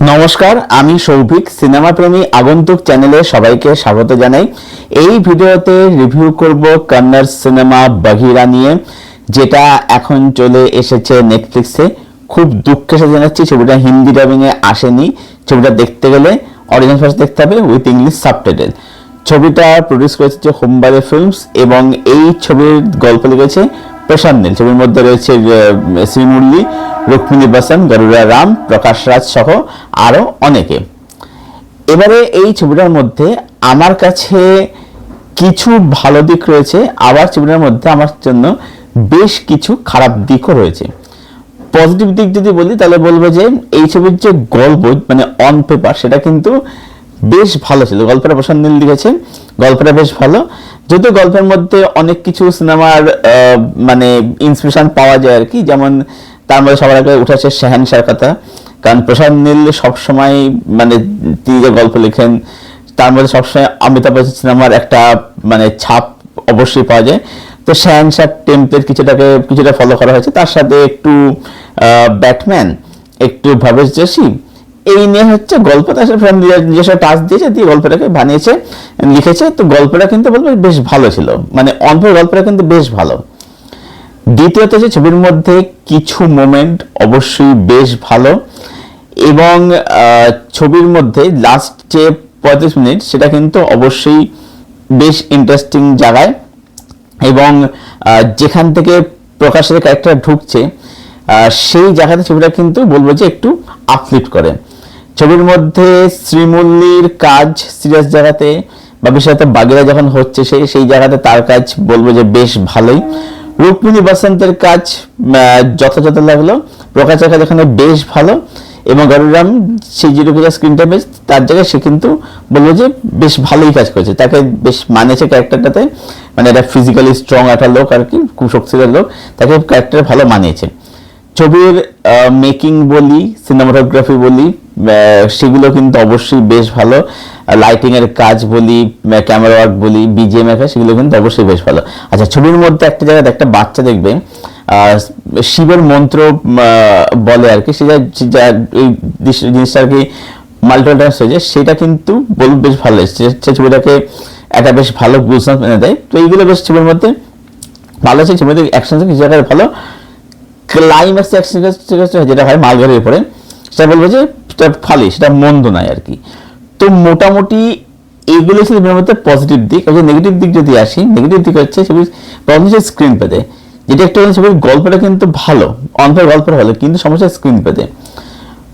নমস্কার, আমি সৌভিক। সিনেমা প্রেমী আগন্তুক চ্যানেলে সবাইকে স্বাগত জানাই। এই ভিডিওতে রিভিউ করব কন্নড় সিনেমা বাঘিরা নিয়ে, যেটা এখন চলে এসেছে নেটফ্লিক্সে। খুব দুঃখের সাথে জানাচ্ছি ছবিটা হিন্দি ডাবিং এ আসেনি। ছবিটা দেখতে গেলে অরিজিনাল ভার্সন দেখতে হবে উইথ ইংলিশ সাবটাইটেল। ছবিটা প্রডিউস করেছে হোমবারে ফিল্মস এবং এই ছবির গল্প লিখেছে প্রশান্ত নীল। ছবির মধ্যে রয়েছে শ্রীমুরলী, রুক্মিণী বাসন, গরুড়া রাম, প্রকাশ রাজ সহ আরো অনেকে। এবারে এই ছবিটার মধ্যে আমার কাছে কিছু ভালো দিক রয়েছে, আবার ছবিটার মধ্যে আমার জন্য বেশ কিছু খারাপ দিকও রয়েছে। পজিটিভ দিক যদি বলি তাহলে বলবো যে এই ছবির যে গল্প মানে অন পেপার সেটা কিন্তু বেশ ভালো ছিল। গল্পটা প্রশান্ত নীল লিখেছে, গল্পটা বেশ ভালো। যদিও গল্পের মধ্যে অনেক কিছু সিনেমার মানে ইন্সপিরেশন পাওয়া যায় আর কি, যেমন তার মধ্যে সবার আগে উঠেছে শাহেনশার কথা। কারণ প্রশান্ত নীল সবসময় মানে তিনি যে গল্প লিখেন তার মধ্যে সবসময় অমিতাভ বচ্চন সিনেমার একটা মানে ছাপ অবশ্যই পাওয়া যায়। তো শাহেনশার টেম্পলেট কিছুটা ফলো করা হয়েছে, তার সাথে একটু ব্যাটম্যান, একটু ভবেশ যোশী, এই নিয়ে হচ্ছে গল্প। তার সাথে নিজস্ব টাচ দিয়েছে, দিয়ে গল্পটাকে বানিয়েছে, লিখেছে। তো গল্পটা কিন্তু বলবো বেশ ভালো ছিল, মানে অল্প গল্পটা কিন্তু বেশ ভালো। দ্বিতীয়ত যে ছবির মধ্যে কিছু মোমেন্ট অবশ্যই বেশ ভালো, এবং ছবির মধ্যে লাস্ট যে 35 মিনিট সেটা কিন্তু অবশ্যই বেশ ইন্টারেস্টিং জায়গায়, এবং যেখান থেকে প্রকাশের ক্যারেক্টার ঢুকছে সেই জায়গাতে ছবিটা কিন্তু বলবো যে একটু আপলিফ্ট করে। ছবির মধ্যে শ্রীমুরলীর কাজ সিরিয়াস জায়গাতে বা বিশেষত বাগেরা যখন হচ্ছে সেই জায়গাতে তার কাজ বলবো যে বেশ ভালোই। রুক্মিণী বসন্তের কাজ যথাযথ লাগলো, প্রকাশের কাজ এখানে বেশ ভালো, এবং গরুরাম সে যেটুকু স্ক্রিনটা বেশ তার জায়গায় সে কিন্তু বলবো যে বেশ ভালোই কাজ করেছে, তাকে বেশ মানেছে ক্যারেক্টারটাতে। মানে একটা ফিজিক্যালি স্ট্রং একটা লোক আর কি, খুব শক্তিশালী লোক, তাকে ক্যারেক্টার ভালো মানিয়েছে। ছবির মেকিং বলি, সিনেমাটোগ্রাফি বলি, সেগুলো কিন্তু অবশ্যই বেশ ভালো। লাইটিং এর কাজ বলি, ক্যামেরা ওয়ার্ক বলি, বিজিএম এর কাজ, সেগুলো কিন্তু অবশ্যই বেশ ভালো। আচ্ছা, ছবির মধ্যে একটা জায়গায় একটা বাচ্চা দেখবে শিবের মন্ত্র বলে আর কি, সেটা এই জিনিসটা আর কি মাল্টিপল টাইমস হয়েছে, সেটা কিন্তু বলবো বেশ ভালো এসেছে। ছবিটাকে একটা বেশ ভালো গুজরাট এনে দেয়। তো এইগুলো বেশ ছবির মধ্যে ভালো আছে। ছবির মধ্যে অ্যাকশন কিছু জায়গায় ভালো, ক্লাইম্যাক্স যেটা হয় মালগাড়ির উপরে, সেটা বলবো যে ফালি, সেটা মন্দ নয় আর কি। তো মোটামুটি এগুলো ছিল মধ্যে পজিটিভ দিক। নেগেটিভ দিক যদি আসি, নেগেটিভ দিক হচ্ছে ছবির স্ক্রিন পেতে, যেটা একটা ছবির গল্পটা কিন্তু ভালো, অন্তর গল্পটা ভালো, কিন্তু সমস্যা স্ক্রিন পেতে।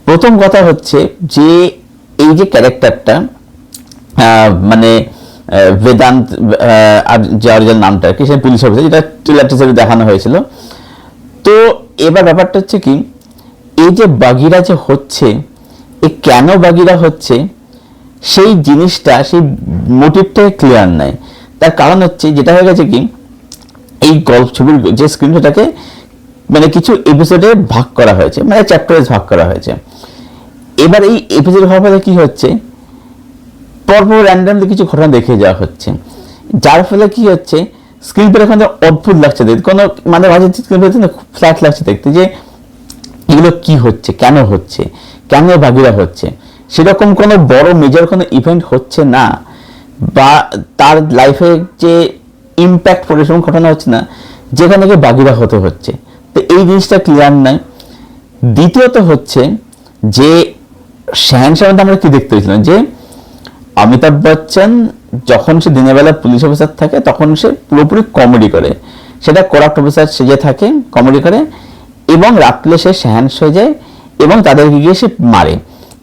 প্রথম কথা হচ্ছে যে এই যে ক্যারেক্টারটা মানে বেদান্ত আর যে অরিজিনাল নামটা কি, সে পুলিশ অফিসার, যেটা ট্রেলার টিজারে দেখানো হয়েছিল। তো এবার ব্যাপারটা হচ্ছে কি, এই যে বাগিরা যে হচ্ছে, এ কেন বাগিরা হচ্ছে সেই জিনিসটা, সেই মোটিভটা ক্লিয়ার নাই। তার কারণ হচ্ছে যেটা হয়ে গেছে কি, এই গল্প ছবির যে স্ক্রিনটাকে মানে কিছু এপিসোডে ভাগ করা হয়েছে, মানে চ্যাপ্টারে ভাগ করা হয়েছে। এবার এই এপিসোড হওয়ার ফলে কি হচ্ছে, পরপর র্যান্ডামলি কিছু ঘটনা দেখে যাওয়া হচ্ছে, যার ফলে কি হচ্ছে স্ক্রিন প্লে এখন অদ্ভুত লাগছে দেখতে, কোনো মানে মাঝে স্ক্রিন প্লে ফ্ল্যাট লাগছে দেখতে, যে এগুলো কি হচ্ছে, কেন হচ্ছে, কেন বাগিরা হচ্ছে। সেরকম কোনো বড় মেজর কোনো ইভেন্ট হচ্ছে না, বা তার লাইফে যে ইম্প্যাক্ট পড়ে সেরকম ঘটনা হচ্ছে না, যেখানে গিয়ে বাগিরা হতে হচ্ছে। তো এই জিনিসটা ক্লিয়ার নাই। দ্বিতীয়ত হচ্ছে যে শাহেনশার মধ্যে আমরা কি দেখতে পেয়েছিলাম, যে অমিতাভ বচ্চন যখন সে দিনের বেলা পুলিশ অফিসার থাকে তখন সে পুরোপুরি কমেডি করে, সেটা করাপ্ট অফিসার সেজে থাকে, কমেডি করে, এবং রাত্রে সে শাহেনশ হয়ে যায় এবং তাদেরকে গিয়ে সে মারে,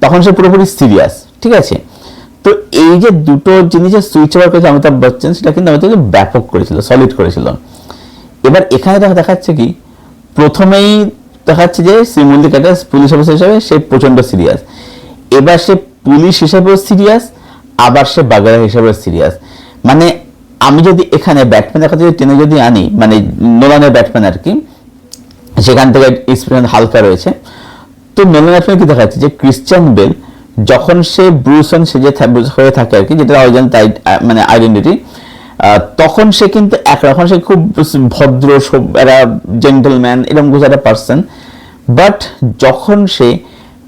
তখন সে পুরোপুরি সিরিয়াস। ঠিক আছে, তো এই যে দুটো জিনিসের সুইচ ওভার করেছে অমিতাভ বচ্চন, সেটা কিন্তু অমিতাভ ব্যাপক করেছিল, সলিড করেছিল। এবার এখানে দেখাচ্ছে কি, প্রথমেই দেখাচ্ছে যে শ্রীমুরলী ক্যারেক্টার পুলিশ অফিসার হিসেবে সে প্রচন্ড সিরিয়াস, এবার সে পুলিশ হিসেবেও সিরিয়াস, আবার সে বাগেরা হিসেবে সিরিয়াস। মানে আমি যদি এখানে ব্যাটম্যান দেখা যদি টেনে যদি আনি, মানে নোলানের ব্যাটম্যান আর কি, সেখান থেকে ইন্সপিরেশন হালকা রয়েছে। তো নোলান ব্যাটম্যান কি দেখাচ্ছে যে ক্রিশ্চিয়ান বেল যখন সে ব্রুসন সেজে হয়ে থাকে আর কি, যেটা অরিজিনাল মানে আইডেন্টিটি, তখন সে কিন্তু একরকম, সে খুব ভদ্র, একটা জেন্টলম্যান, এরকম একটা পার্সন। বাট যখন সে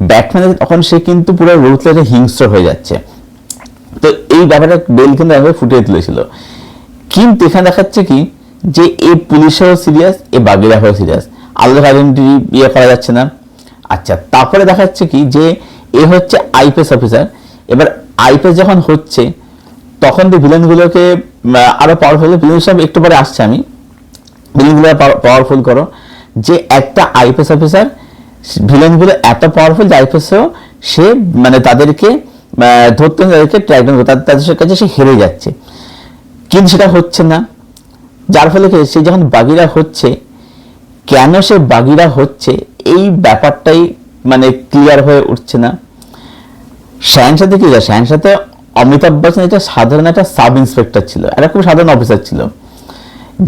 ব্যাটম্যানের তখন সে কিন্তু পুরো রুথলেস হিংস্র হয়ে যাচ্ছে। তো এই ব্যাপারটা বেল কিন্তু এভাবে ফুটিয়ে তুলেছিল। কিন্তু এখানে দেখাচ্ছে কি যে এ পুলিশেও সিরিয়াস, এ বাগিরাও সিরিয়াস, আলাদা আইডেন্টিটি ইয়ে করা যাচ্ছে না। আচ্ছা, তারপরে দেখাচ্ছে কি যে এ হচ্ছে আইপিএস অফিসার। এবার আইপিএস যখন হচ্ছে তখন তো ভিলেনগুলোকে আরো পাওয়ারফুল, ভিলেন সব একটু পরে আসছে, আমি ভিলেনগুলো পাওয়ারফুল করো যে একটা আইপিএস অফিসার, ভিলেনগুলো এত পাওয়ারফুল যে আইপিএসও সে মানে তাদেরকে ধরতে, তাদেরকে ট্র্যাক ডাউন, তাদের কাছে সে হেরে যাচ্ছে। কিন্তু সেটা হচ্ছে না, যার ফলে সে যখন বাগিরা হচ্ছে, কেন সে বাগিরা হচ্ছে এই ব্যাপারটাই মানে ক্লিয়ার হয়ে উঠছে না। শাহেনশাতে কি যায়, শাহেনশাতে অমিতাভ বচ্চন এটা সাধারণ একটা সাব ইন্সপেক্টর ছিল, এটা খুব সাধারণ অফিসার ছিল।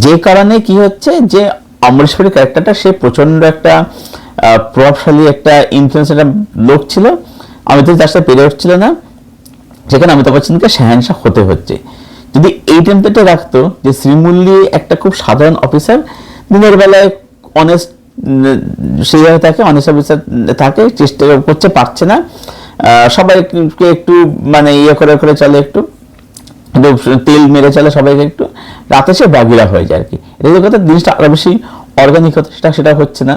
যে কারণে কি হচ্ছে যে অমরেশ পুরীর ক্যারেক্টারটা সে প্রচন্ড একটা প্রভাবশালী একটা ইনফ্লুয়েন্স একটা লোক ছিল, অমিতাভ তার সাথে পেরে উঠছিল না, সেখানে অমিতাভ বচ্চনকে শাহেনশাহ হতে হচ্ছে। যদি এই টেম্পলেটে রাখতো যে শ্রীমুল্লি একটা খুব সাধারণ অফিসার, দিনের বেলায় অনেস্ট সেইভাবে থাকে, অনেস্ট অফিসার থাকে, চেষ্টা করছে, পারছে না, সবাইকে একটু মানে ইয়ে করে করে চলে, একটু তেল মেরে চলে সবাইকে, একটু রাতে সে বাগিরা হয়ে যায় আর কি। এটা কথা জিনিসটা আরো বেশি অর্গানিক হতো, সেটা হচ্ছে না।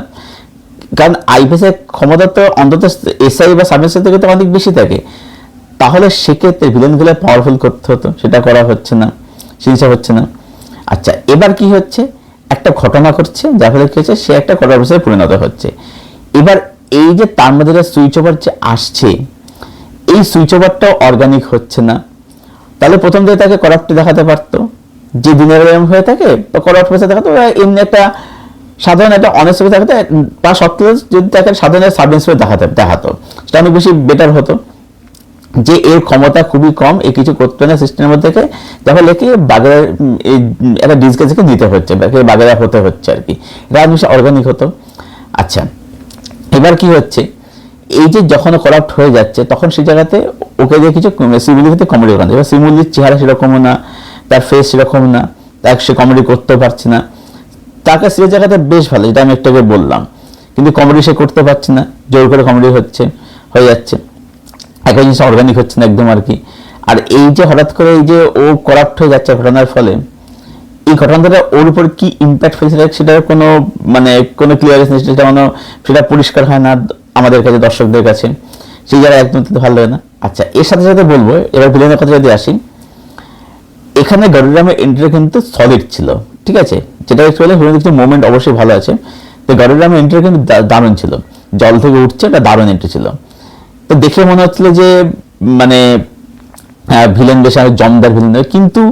কারণ আইপিএস এর ক্ষমতা তো অন্তত এসআই বা সাব ইন্সপেক্টর থেকে তো অনেক বেশি থাকে, তাহলে সেক্ষেত্রে ভিলেনগুলো পাওয়ারফুল করতে হতো, সেটা করা হচ্ছে না, জিনিসটা হচ্ছে না। আচ্ছা, এবার কি হচ্ছে, একটা ঘটনা করছে যার ফলে কি হচ্ছে, সে একটা কড়া অফিসারে পরিণত হচ্ছে। এবার এই যে তার মধ্যে সুইচ ওভার যে আসছে, এই সুইচ ওভারটাও অর্গানিক হচ্ছে না। তাহলে প্রথম দিকে তাকে করাপ্ট দেখাতে পারতো, যে দিনের বেলা হয়ে থাকে বা করাপ্ট অফিসার দেখাতো, এমনি একটা সাধারণ একটা অনেস্ট অফিসার দেখাতে, তা সত্ত্বেও যদি তাকে সাধারণ সাব ইন্সপেক্টর দেখাতো, সেটা অনেক বেশি বেটার হতো। যে এর ক্ষমতা খুবই কম, এ কিছু করতে না সিস্টেমের মধ্যে থেকে, তাহলে কি বাগেরা একটা ডিসকাসকে দিতে হচ্ছে, বাগেরা হতে হচ্ছে আর কি, রাজনীতি অর্গানিক হতো। আচ্ছা, এবার কি হচ্ছে, এই যে যখন করাপ্ট হয়ে যাচ্ছে তখন সেই জায়গাতে ওকে দিয়ে কিছু শিমুলির ক্ষেত্রে কমেডি করানো, এবার শিমুলির চেহারা সেরকমও না, তার ফেস সেরকম না, তাকে সে কমেডি করতেও পারছে না। তাকে সেই জায়গাতে বেশ ভালো, যেটা আমি একটু আগে বললাম, কিন্তু কমেডি সে করতে পারছে না, জোর করে কমেডি হয়ে যাচ্ছে, একটা জিনিস অর্গানিক হচ্ছে না একদম আর কি। আর এই যে হঠাৎ করে এই যে ও করাপ্ট হয়ে যাচ্ছে ঘটনার ফলে, এই ঘটনাটা ওর উপর কি ইম্প্যাক্ট ফেলছে সেটার কোনো মানে কোনো ক্লিয়ারেন্স নেই, সেটা পরিষ্কার হয় না আমাদের কাছে, দর্শকদের কাছে, সেই জায়গায় একদম ভালো হয় না। আচ্ছা, এর সাথে সাথে বলবো এবার ভিলেনের কথা যদি আসি, এখানে গরিরামের এন্ট্রি কিন্তু সলিড ছিল, ঠিক আছে, যেটা বলে ভিলেনের কিছু মোমেন্ট অবশ্যই ভালো আছে, তো গরিরামের এন্ট্রি কিন্তু দারুণ ছিল, জল থেকে উঠছে, একটা দারুণ এন্ট্রি ছিল। তো দেখে মনে হচ্ছিল যে মানে ভিলেন বেশ জমদার ভিলেন, কিন্তু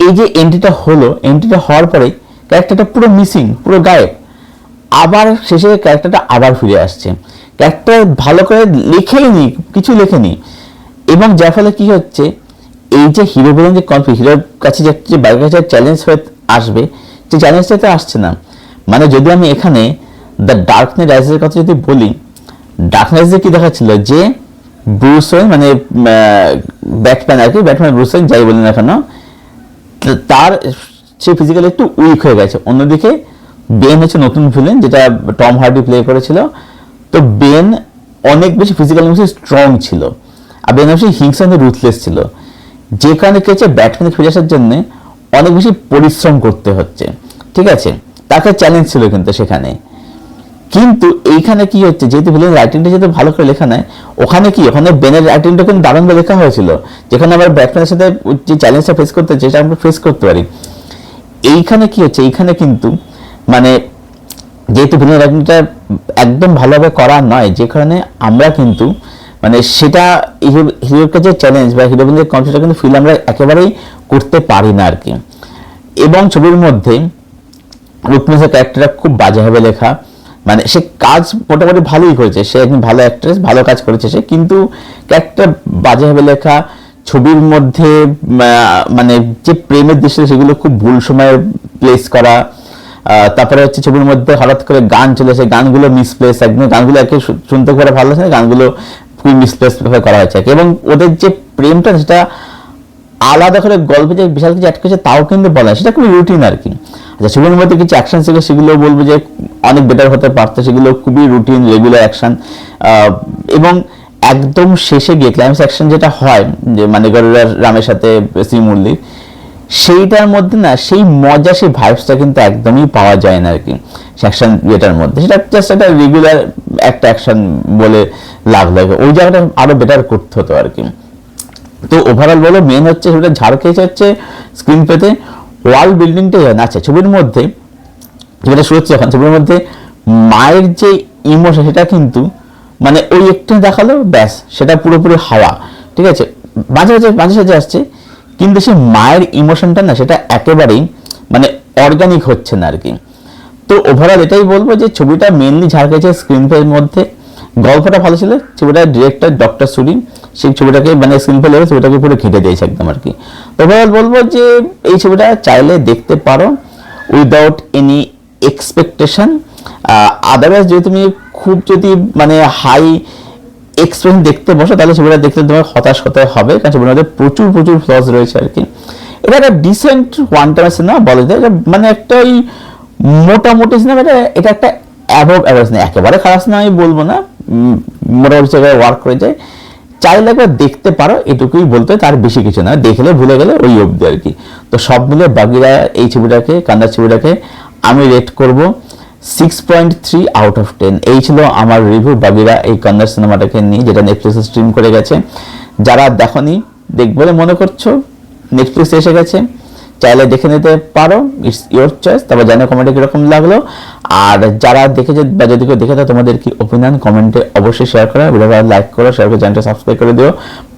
এই যে এন্ট্রিটা হলো, এন্ট্রিটা হওয়ার পরে ক্যারেক্টারটা পুরো মিসিং, পুরো গায়েব, আবার শেষে ক্যারেক্টারটা আবার ফিরে আসছে, ক্যারেক্টার ভালো করে লেখেনি, কিছু লেখেনি। এবং যার ফলে কি হচ্ছে, এই যে হিরো ভিলেন যে কনফ্লিক্ট, হিরোর কাছে যে বাইরের কাছে চ্যালেঞ্জ হয়ে আসবে, যে চ্যালেঞ্জটা তো আসছে না। মানে যদি আমি এখানে দ্য ডার্ক নাইট রাইজেসের কথা যদি বলি, ডার্ক নাইটে কি দেখাচ্ছিল যে ব্রুস ওয়েন মানে ব্যাটম্যান আর কি, ব্যাটম্যান ব্রুস ওয়েন যাই বলেন না কেন, তার সে ফিজিক্যালি একটু উইক হয়ে গেছে। অন্যদিকে বেন হচ্ছে নতুন ভিলেন, যেটা টম হার্ডি প্লে করেছিল, তো বেন অনেক বেশি ফিজিক্যালি স্ট্রং ছিল, আর বেন হচ্ছে হিংসা রুথলেস ছিল, যে কারণে কি হচ্ছে ব্যাটম্যান ফিরে আসার জন্য অনেক বেশি পরিশ্রম করতে হচ্ছে, ঠিক আছে, তাকে চ্যালেঞ্জ ছিল কিন্তু সেখানে। কিন্তু এইখানে কি হচ্ছে, যেহেতু ভিলেনের রাইটিংটা যেহেতু ভালো করে লেখা নাই, ওখানে বেনের রাইটিংটা কিন্তু দারুণভাবে লেখা হয়েছিল, যেখানে আমরা ব্যাটম্যানের সাথে যে চ্যালেঞ্জটা ফেস করতে হচ্ছে সেটা আমরা ফেস করতে পারি। এইখানে কি হচ্ছে, এইখানে কিন্তু মানে যেহেতু ভিলেনের রাইটিংটা একদম ভালোভাবে করা নয়, যে কারণে আমরা কিন্তু মানে সেটা হিরোর কাছে চ্যালেঞ্জ বা হিরো ভিলেনের কনফ্লিক্টটা কিন্তু ফিল আমরা একেবারেই করতে পারি না আর কি। এবং ছবির মধ্যে রুকমিসের ক্যারেক্টারটা খুব বাজেভাবে লেখা, মানে সে কাজ মোটামুটি ভালোই করেছে, সে একজন ভালো অ্যাক্ট্রেস, ভালো কাজ করেছে সে, কিন্তু ক্যারেক্টার বাজেভাবে লেখা, ছবির মধ্যে মানে যে প্রেমের দৃশ্য সেগুলো খুব ভুল সময়ে প্লেস করা, তারপরে হচ্ছে ছবির মধ্যে হঠাৎ করে গান চলেছে, গানগুলো মিসপ্লেস, একদম গানগুলো একে শুনতে করে ভালো লাগছে না, গানগুলো খুবই মিসপ্লেস করা হয়েছে, এবং ওদের যে প্রেমটা সেটা আলাদা করে গল্পে যে বিশাল কিছু অ্যাড করেছে তাও কিন্তু বলা, সেটা খুবই রুটিন আর কি। আচ্ছা, ছবির মধ্যে কিছু অ্যাকশন ছিল, সেগুলো বলবো যে অনেক বেটার হতে পারতো, সেগুলো খুবই রুটিন রেগুলার অ্যাকশন। এবং একদম শেষে গিয়ে ক্লাইম্যাক্স অ্যাকশন যেটা হয়, যে মানে গরুড়ার রামের সাথে শ্রীমুরলি, সেইটার মধ্যে না সেই মজা, সেই ভাইবসটা কিন্তু একদমই পাওয়া যায় না আর কি অ্যাকশন যেটার মধ্যে। সেটা জাস্ট একটা রেগুলার একটা অ্যাকশন বলে লাভ লাগে, ওই জায়গাটা আরো বেটার করতে হতো আর কি। তো ওভারঅল বলো মেন হচ্ছে সেটা ঝাড় খেয়েছে হচ্ছে স্ক্রিন পেতে ওয়ার্ল্ড বিল্ডিংটাই হয় না। আচ্ছা, ছবির মধ্যে যেটা শুরু হচ্ছে এখন, ছবির মধ্যে মায়ের যে ইমোশন সেটা কিন্তু মানে ওই একটু দেখালো ব্যাস, সেটা পুরোপুরি হাওয়া, ঠিক আছে, মাঝে মাঝে মাঝে সাঝে আসছে, কিন্তু সেই মায়ের ইমোশনটা না সেটা একেবারেই মানে অর্গানিক হচ্ছে না আর কি। তো ওভারঅল এটাই বলবো যে ছবিটা মেনলি ঝাড় খেয়েছে স্ক্রিন প্লের মধ্যে, গল্পটা ভালো ছিল, ছবিটার ডিরেক্টর ডক্টর সুরি সেই ছবিটাকে মানে স্ক্রিন প্লে লেগে ছবিটাকে পুরো ঘেঁটে দিয়েছে একদম আর কি। ওভারঅল বলবো যে এই ছবিটা চাইলে দেখতে পারো উইদাউট এনি এক্সপেকটেশন। আদারওয়াইজ যদি তুমি খুব যদি মানে হাই এক্সপেরিয়েন্স দেখতে বসো, তাহলে ছবিটা দেখতে তোমার হতাশ হতে হবে, কারণ ছবির মধ্যে প্রচুর প্রচুর ফ্লস রয়েছে আর কি। এটা একটা ডিসেন্ট ওয়ান টাইম সিনেমা বলা যায়, মানে একটা ওই মোটামুটি সিনেমা, এটা একটা অ্যাভাব অ্যাভারেজ না, একেবারে খারাপ সিনেমা আমি বলবো না, মোটামুটি জায়গায় ওয়ার্ক করে যায়, চাইলে একবার দেখতে পারো, এটুকুই বলতে, তার বেশি কিছু না, দেখলে ভুলে গেলে ওই অবধি আর কি। তো সব মিলে বাগিরা এই ছবিটাকে, কান্নার ছবিটাকে আমি রেট করব 6.3 আউট অফ 10। এই ছিল আমার রিভিউ বাগিরা এই কন্নড় সিনেমাটাকে নিয়ে, যেটা নেটফ্লিক্সে স্ট্রিম করে গেছে। যারা দেখনি, দেখবে বলে মনে করছো, নেটফ্লিক্সে এসে গেছে, চাইলে দেখে নিতে পারো, ইটস ইয়োর চয়েস। তারপর জানো কমেন্টে কিরকম লাগলো, আর যারা দেখেছে বা যদি কেউ দেখে থাকে তোমাদের কি ওপিনিয়ন কমেন্টে অবশ্যই শেয়ার করো, ভিডিওটা লাইক করো, শেয়ার করে চ্যানেলটা সাবস্ক্রাইব করে দিও,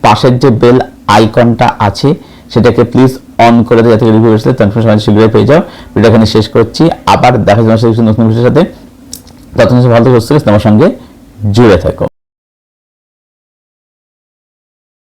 পাশের যে বেল আইকনটা আছে সেটাকে প্লিজ অন করে দিও, যাতে রিভিউ আসলে তোমার শীঘ্রই পেয়ে যাও। ভিডিও এখানে শেষ করছি, আবার দেখা যাবে নতুন ভিডিওর সাথে, ততক্ষণ ভালো থেকে সুস্থ আমার সঙ্গে জুড়ে থাকো।